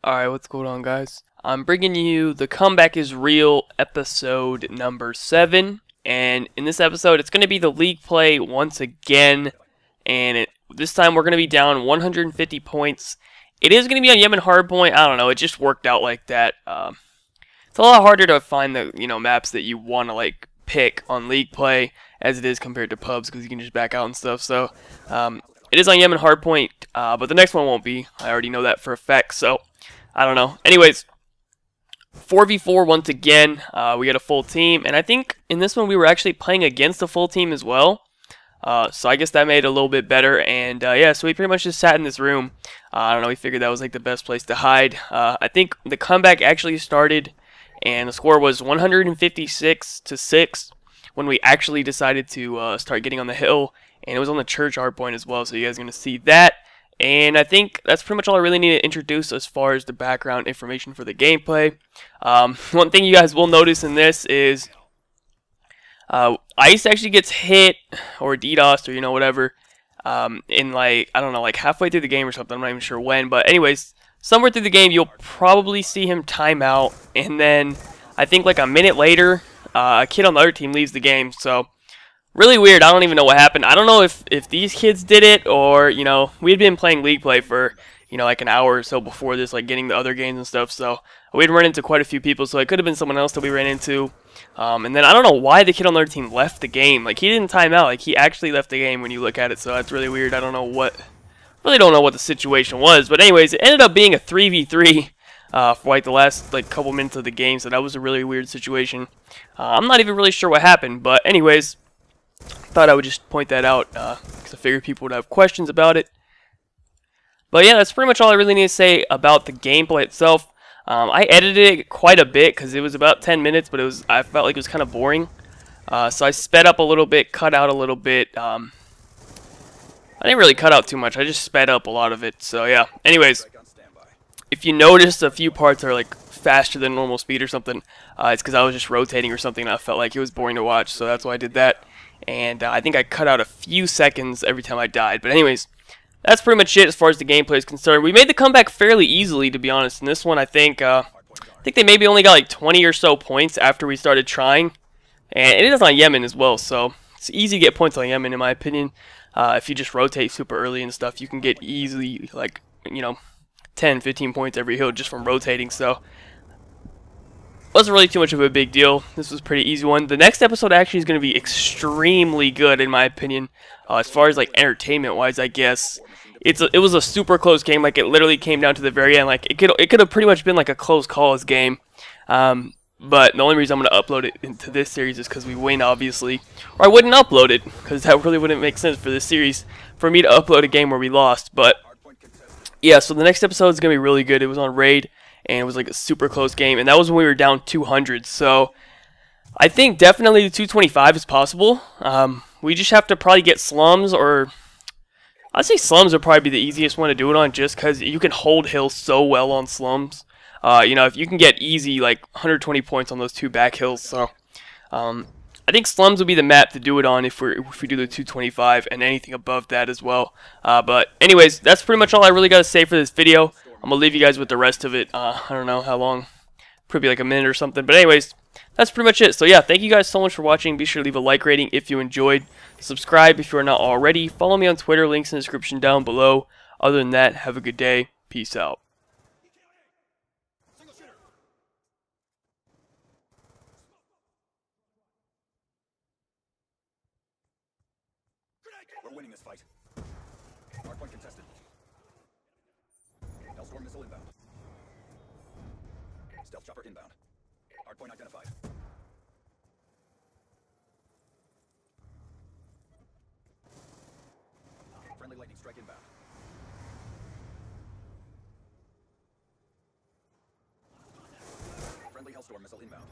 Alright, what's going on, guys? I'm bringing you The Comeback is Real episode number 7. And in this episode, it's going to be the league play once again. And this time, we're going to be down 150 points. It is going to be on Yemen Hardpoint. I don't know, it just worked out like that. It's a lot harder to find the maps that you want to pick on league play as it is compared to pubs, because you can just back out and stuff. So it is on Yemen Hardpoint, but the next one won't be. I already know that for a fact. So I don't know. Anyways, 4v4 once again. We got a full team, and I think in this one we were actually playing against a full team as well. So I guess that made it a little bit better. And yeah, so we pretty much just sat in this room. I don't know. We figured that was the best place to hide. I think the comeback actually started, and the score was 156-6 when we actually decided to start getting on the hill, and it was on the church hardpoint as well. So you guys are gonna see that. And I think that's pretty much all I really need to introduce as far as the background information for the gameplay. One thing you guys will notice in this is Ice actually gets hit or DDoSed or whatever in I don't know, halfway through the game or something. I'm not even sure when, but anyways, somewhere through the game you'll probably see him time out, and then I think a minute later a kid on the other team leaves the game. So really weird. I don't even know what happened. I don't know if these kids did it, or we had been playing league play for an hour or so before this, getting the other games and stuff. So we'd run into quite a few people, so it could have been someone else that we ran into. And then I don't know why the kid on the other team left the game. He didn't time out. He actually left the game when you look at it. So that's really weird. I don't know what. Really don't know what the situation was. But anyways, it ended up being a 3v3 for the last couple minutes of the game. So that was a really weird situation. I'm not even really sure what happened. But anyways, thought I would just point that out because I figured people would have questions about it. But yeah, that's pretty much all I really need to say about the gameplay itself. I edited it quite a bit because it was about 10 minutes, but I felt like it was kind of boring. So I sped up a little bit, cut out a little bit. I didn't really cut out too much. I just sped up a lot of it. So yeah. Anyways, if you notice a few parts are faster than normal speed or something, it's because I was just rotating or something and I felt like it was boring to watch. So that's why I did that. And I think I cut out a few seconds every time I died. But anyways, that's pretty much it as far as the gameplay is concerned. We made the comeback fairly easily, to be honest. In this one, I think they maybe only got 20 or so points after we started trying. And it is on Yemen as well, so it's easy to get points on Yemen, in my opinion. If you just rotate super early and stuff, you can get easily 10, 15 points every hill just from rotating. So wasn't really too much of a big deal. This was a pretty easy one. The next episode actually is going to be extremely good, in my opinion, as far as entertainment wise. I guess it was a super close game. It literally came down to the very end. It could have pretty much been a close calls game. But the only reason I'm going to upload it into this series is because we win, obviously, or I wouldn't upload it because that really wouldn't make sense for this series for me to upload a game where we lost. But yeah, so the next episode is going to be really good. It was on Raid, and it was a super close game, and that was when we were down 200. So I think definitely the 225 is possible. We just have to probably get slums, or I'd say slums would probably be the easiest one to do it on, just because you can hold hills so well on slums. If you can get easy 120 points on those two back hills. So I think slums would be the map to do it on if we do the 225 and anything above that as well. But anyways, that's pretty much all I really got to say for this video. I'm going to leave you guys with the rest of it. I don't know how long. Probably a minute or something. But anyways, that's pretty much it. So yeah, thank you guys so much for watching. Be sure to leave a like rating if you enjoyed. Subscribe if you are not already. Follow me on Twitter. Links in the description down below. Other than that, have a good day. Peace out. We're winning this fight. Hardpoint contested. Hellstorm missile inbound. Stealth chopper inbound. Hardpoint identified. Friendly lightning strike inbound. Friendly Hellstorm missile inbound.